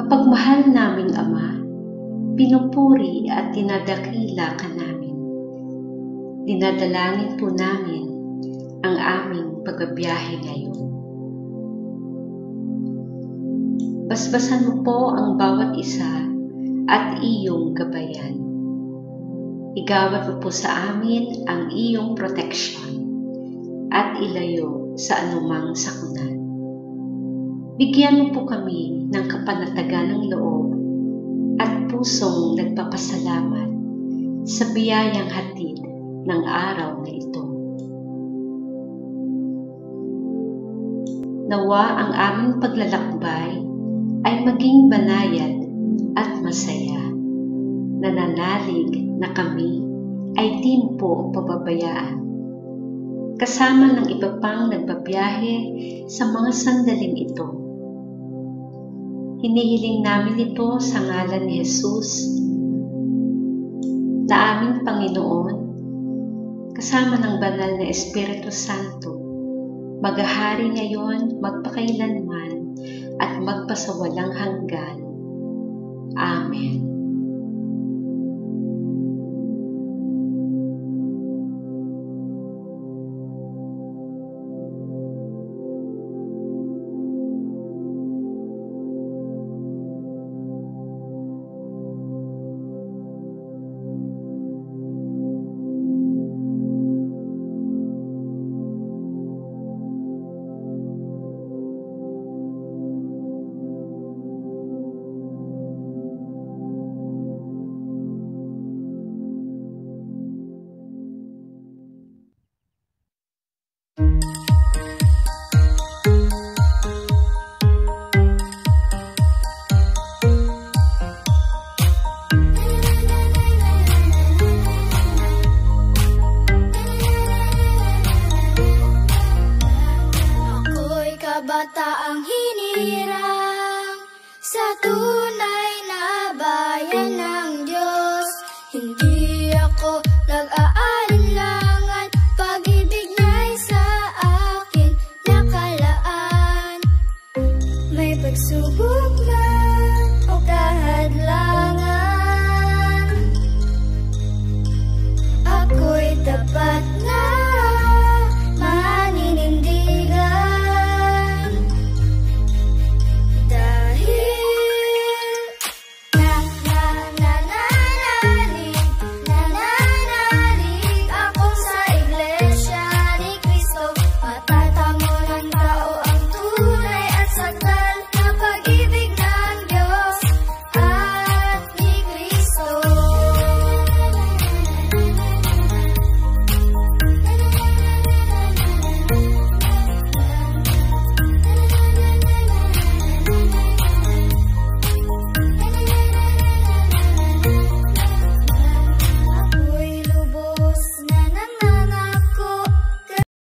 Mapagmahal naming Ama, pinupuri at dinadakila ka namin. Dinadalangin po namin ang aming pagbabiyahe ngayon. Basbasan mo po ang bawat isa at iyong gabayan. Igawad mo po sa amin ang iyong proteksyon at ilayo sa anumang sakuna. Bigyan mo po kami ng kapanatagan ng loob at pusong nagpapasalamat sa biyayang hatid ng araw na ito. Nawa ang aming paglalakbay ay maging banayad at masaya. Nananalig na kami ay di mo po pababayaan. Kasama ng iba pang nagbabiyahe sa mga sandaling ito. Hinihiling namin ito sa ngalan ni Jesus na aming Panginoon, kasama ng banal na Espiritu Santo, maghahari ngayon, magpakailanman, at magpasawalang hanggan. Amen. Bataang hinirang sa tunay na bayan ng Diyos. Hindi ako nag-aalinlangan, pag-ibig niya'y sa akin nakalaan. May pagsubok man o kahadlan,